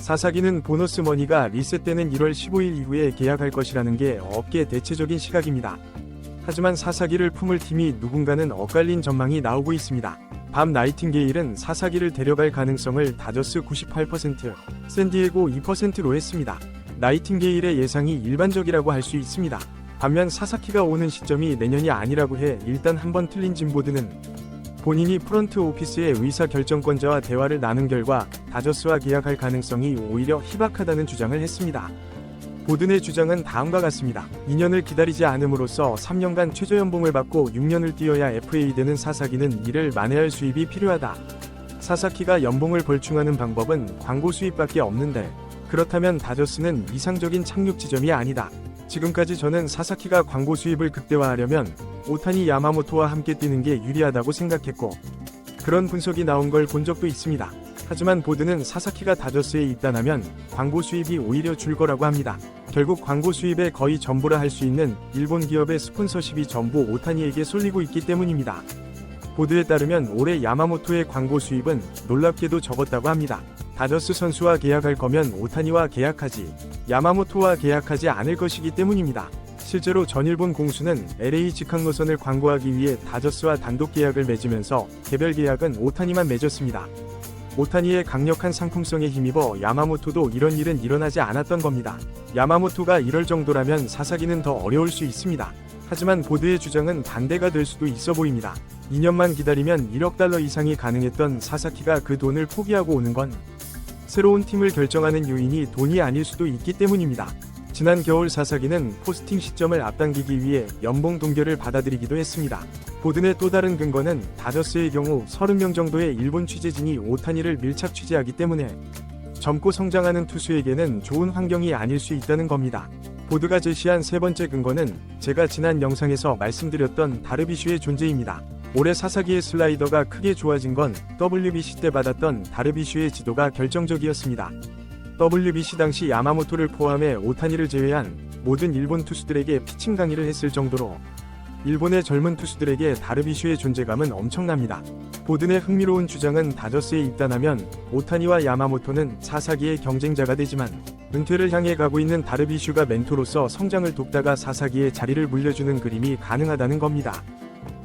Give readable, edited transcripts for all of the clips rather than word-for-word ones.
사사기는 보너스 머니가 리셋되는 1월 15일 이후에 계약할 것이라는 게 업계 대체적인 시각입니다. 하지만 사사기를 품을 팀이 누군가는 엇갈린 전망이 나오고 있습니다. 밤 나이팅게일은 사사기를 데려갈 가능성을 다저스 98%, 샌디에고 2%로 했습니다. 나이팅게일의 예상이 일반적이라고 할 수 있습니다. 반면 사사키가 오는 시점이 내년이 아니라고 해 일단 한번 틀린 짐보드는 본인이 프런트 오피스의 의사 결정권자와 대화를 나눈 결과 다저스와 계약할 가능성이 오히려 희박하다는 주장을 했습니다. 보든의 주장은 다음과 같습니다. 2년을 기다리지 않음으로써 3년간 최저연봉을 받고 6년을 뛰어야 FA 되는 사사기는 이를 만회할 수입이 필요하다. 사사키가 연봉을 벌충하는 방법은 광고 수입밖에 없는데 그렇다면 다저스는 이상적인 착륙 지점이 아니다. 지금까지 저는 사사키가 광고 수입을 극대화하려면 오타니 야마모토와 함께 뛰는 게 유리하다고 생각했고 그런 분석이 나온 걸 본 적도 있습니다. 하지만 보드는 사사키가 다저스에 입단하면 광고 수입이 오히려 줄 거라고 합니다. 결국 광고 수입의 거의 전부라 할 수 있는 일본 기업의 스폰서십이 전부 오타니에게 쏠리고 있기 때문입니다. 보드에 따르면 올해 야마모토의 광고 수입은 놀랍게도 적었다고 합니다. 다저스 선수와 계약할 거면 오타니와 계약하지 야마모토와 계약하지 않을 것이기 때문입니다. 실제로 전일본 공수는 LA 직항 노선을 광고하기 위해 다저스와 단독 계약을 맺으면서 개별 계약은 오타니만 맺었습니다. 오타니의 강력한 상품성에 힘입어 야마모토도 이런 일은 일어나지 않았던 겁니다. 야마모토가 이럴 정도라면 사사기는 더 어려울 수 있습니다. 하지만 보드의 주장은 반대가 될 수도 있어 보입니다. 2년만 기다리면 1억 달러 이상이 가능했던 사사키가 그 돈을 포기하고 오는 건 새로운 팀을 결정하는 요인이 돈이 아닐 수도 있기 때문입니다. 지난 겨울 사사기는 포스팅 시점을 앞당기기 위해 연봉 동결을 받아들이기도 했습니다. 보든의 또 다른 근거는 다저스의 경우 30명 정도의 일본 취재진이 오타니를 밀착 취재하기 때문에 젊고 성장하는 투수에게는 좋은 환경이 아닐 수 있다는 겁니다. 보드가 제시한 세 번째 근거는 제가 지난 영상에서 말씀드렸던 다르비슈의 존재입니다. 올해 사사기의 슬라이더가 크게 좋아진 건 WBC 때 받았던 다르비슈의 지도가 결정적이었습니다. WBC 당시 야마모토를 포함해 오타니를 제외한 모든 일본 투수들에게 피칭 강의를 했을 정도로 일본의 젊은 투수들에게 다르비슈의 존재감은 엄청납니다. 보든의 흥미로운 주장은 다저스에 입단하면 오타니와 야마모토는 사사기의 경쟁자가 되지만 은퇴를 향해 가고 있는 다르비슈가 멘토로서 성장을 돕다가 사사기의 자리를 물려주는 그림이 가능하다는 겁니다.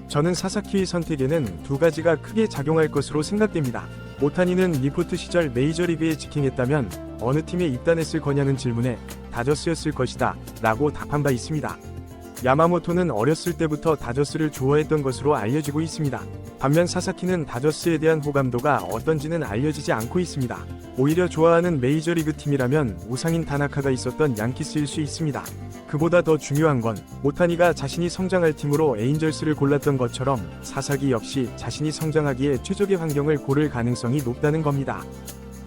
저는 사사키의 선택에는 두 가지가 크게 작용할 것으로 생각됩니다. 오타니는 리포트 시절 메이저리그에 직행했다면 어느 팀에 입단했을 거냐는 질문에 다저스였을 것이다 라고 답한 바 있습니다. 야마모토는 어렸을 때부터 다저스를 좋아했던 것으로 알려지고 있습니다. 반면 사사키는 다저스에 대한 호감도가 어떤지는 알려지지 않고 있습니다. 오히려 좋아하는 메이저리그 팀이라면 우상인 다나카가 있었던 양키스일 수 있습니다. 그보다 더 중요한 건 오타니가 자신이 성장할 팀으로 에인절스를 골랐던 것처럼 사사기 역시 자신이 성장하기에 최적의 환경을 고를 가능성이 높다는 겁니다.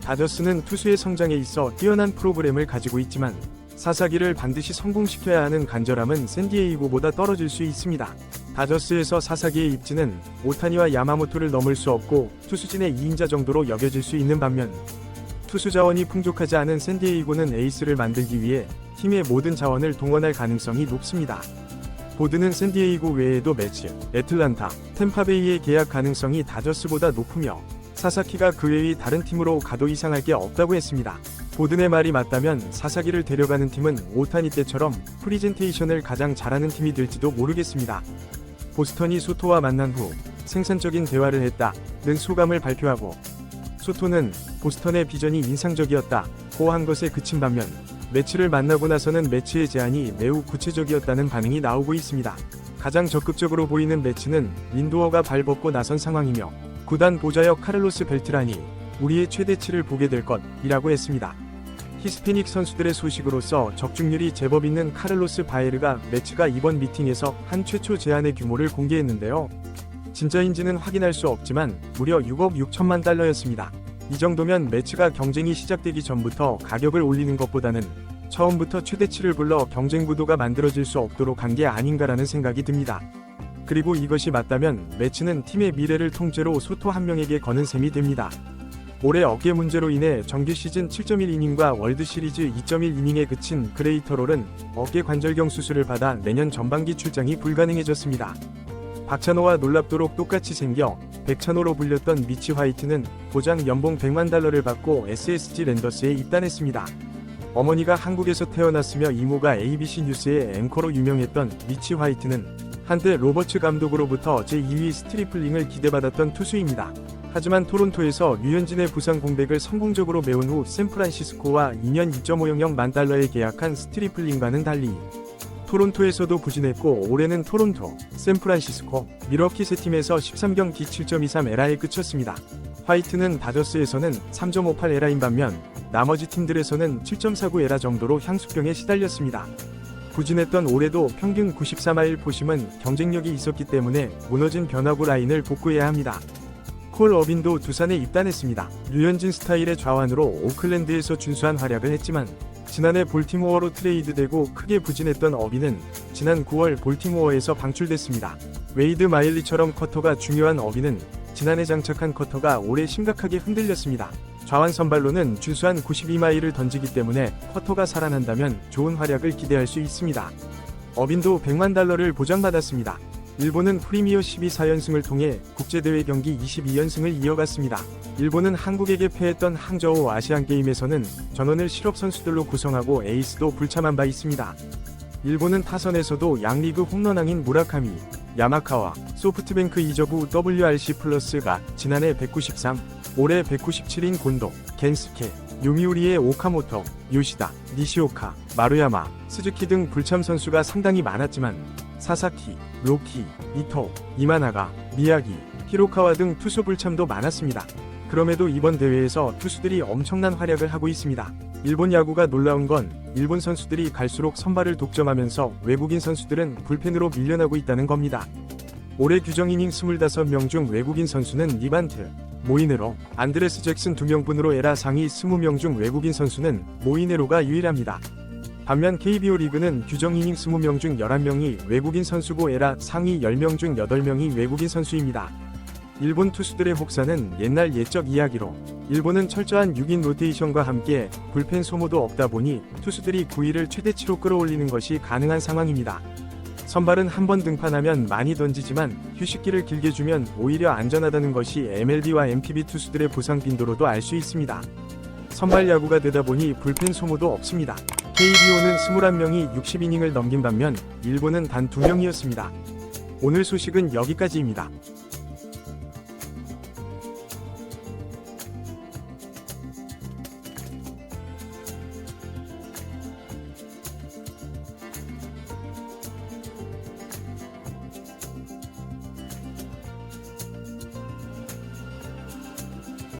다저스는 투수의 성장에 있어 뛰어난 프로그램을 가지고 있지만 사사기를 반드시 성공시켜야 하는 간절함은 샌디에이고보다 떨어질 수 있습니다. 다저스에서 사사기의 입지는 오타니와 야마모토를 넘을 수 없고 투수진의 2인자 정도로 여겨질 수 있는 반면 투수 자원이 풍족하지 않은 샌디에이고는 에이스를 만들기 위해 팀의 모든 자원을 동원할 가능성이 높습니다. 보드는 샌디에이고 외에도 매치, 애틀란타, 템파베이의 계약 가능성이 다저스보다 높으며 사사키가 그 외의 다른 팀으로 가도 이상할 게 없다고 했습니다. 보든의 말이 맞다면 사사기를 데려가는 팀은 오타니 때처럼 프리젠테이션을 가장 잘하는 팀이 될지도 모르겠습니다. 보스턴이 소토와 만난 후 생산적인 대화를 했다는 소감을 발표하고 소토는 보스턴의 비전이 인상적이었다고 한 것에 그친 반면 매치를 만나고 나서는 매치의 제안이 매우 구체적이었다는 반응이 나오고 있습니다. 가장 적극적으로 보이는 매치는 린도어가 발벗고 나선 상황이며 구단 보좌역 카를로스 벨트란이 우리의 최대치를 보게 될 것이라고 했습니다. 히스패닉 선수들의 소식으로서 적중률이 제법 있는 카를로스 바에르가 매치가 이번 미팅에서 한 최초 제안의 규모를 공개했는데요. 진짜인지는 확인할 수 없지만 무려 6억 6천만 달러였습니다. 이 정도면 매치가 경쟁이 시작되기 전부터 가격을 올리는 것보다는 처음부터 최대치를 불러 경쟁 구도가 만들어질 수 없도록 한 게 아닌가라는 생각이 듭니다. 그리고 이것이 맞다면 매치는 팀의 미래를 통째로 소토 한 명에게 거는 셈이 됩니다. 올해 어깨 문제로 인해 정규 시즌 7.1이닝과 월드시리즈 2.1이닝에 그친 그레이터롤은 어깨 관절경 수술을 받아 내년 전반기 출장이 불가능해졌습니다. 박찬호와 놀랍도록 똑같이 생겨 백찬호로 불렸던 미치 화이트는 보장 연봉 100만 달러를 받고 SSG 랜더스에 입단했습니다. 어머니가 한국에서 태어났으며 이모가 ABC 뉴스의 앵커로 유명했던 미치 화이트는 한때 로버츠 감독으로부터 제2위 스트리플링을 기대받았던 투수입니다. 하지만 토론토에서 류현진의 부상 공백을 성공적으로 메운 후 샌프란시스코와 2년 2.500만 달러에 계약한 스트리플링과는 달리 토론토에서도 부진했고 올해는 토론토, 샌프란시스코, 밀워키 세 팀에서 13경기 7.23 에라에 그쳤습니다. 화이트는 다저스에서는 3.58 에라인 반면 나머지 팀들에서는 7.49 에라 정도로 향수병에 시달렸습니다. 부진했던 올해도 평균 94마일 포심은 경쟁력이 있었기 때문에 무너진 변화구 라인을 복구해야 합니다. 콜 어빈도 두산에 입단했습니다. 류현진 스타일의 좌완으로 오클랜드에서 준수한 활약을 했지만 지난해 볼티모어로 트레이드되고 크게 부진했던 어빈은 지난 9월 볼티모어에서 방출됐습니다. 웨이드 마일리처럼 커터가 중요한 어빈은 지난해 장착한 커터가 올해 심각하게 흔들렸습니다. 좌완 선발로는 준수한 92마일을 던지기 때문에 커터가 살아난다면 좋은 활약을 기대할 수 있습니다. 어빈도 100만 달러를 보장받았습니다. 일본은 프리미어 12-4연승을 통해 국제대회 경기 22연승을 이어갔습니다. 일본은 한국에게 패했던 항저우 아시안게임에서는 전원을 실업 선수들로 구성하고 에이스도 불참한 바 있습니다. 일본은 타선에서도 양리그 홈런왕인 무라카미, 야마카와, 소프트뱅크 이적 후 WRC 플러스가 지난해 193, 올해 197인 곤도, 겐스케, 요미우리의 오카모토, 요시다, 니시오카, 마루야마, 스즈키 등 불참 선수가 상당히 많았지만 사사키, 로키, 이토, 이마나가, 미야기, 히로카와 등 투수 불참도 많았습니다. 그럼에도 이번 대회에서 투수들이 엄청난 활약을 하고 있습니다. 일본 야구가 놀라운 건 일본 선수들이 갈수록 선발을 독점하면서 외국인 선수들은 불펜으로 밀려나고 있다는 겁니다. 올해 규정 이닝 25명 중 외국인 선수는 리반트, 모이네로, 안드레스 잭슨 2명뿐으로 에라 상위 20명 중 외국인 선수는 모이네로가 유일합니다. 반면 KBO 리그는 규정 이닝 20명 중 11명이 외국인 선수고 에라 상위 10명 중 8명이 외국인 선수입니다. 일본 투수들의 혹사는 옛날 옛적 이야기로 일본은 철저한 6인 로테이션과 함께 불펜 소모도 없다 보니 투수들이 9위를 최대치로 끌어올리는 것이 가능한 상황입니다. 선발은 한 번 등판하면 많이 던지지만 휴식기를 길게 주면 오히려 안전하다는 것이 MLB와 MPB 투수들의 부상 빈도로도 알 수 있습니다. 선발 야구가 되다 보니 불펜 소모도 없습니다. KBO는 21명이 60이닝을 넘긴 반면 일본은 단 2명이었습니다. 오늘 소식은 여기까지입니다.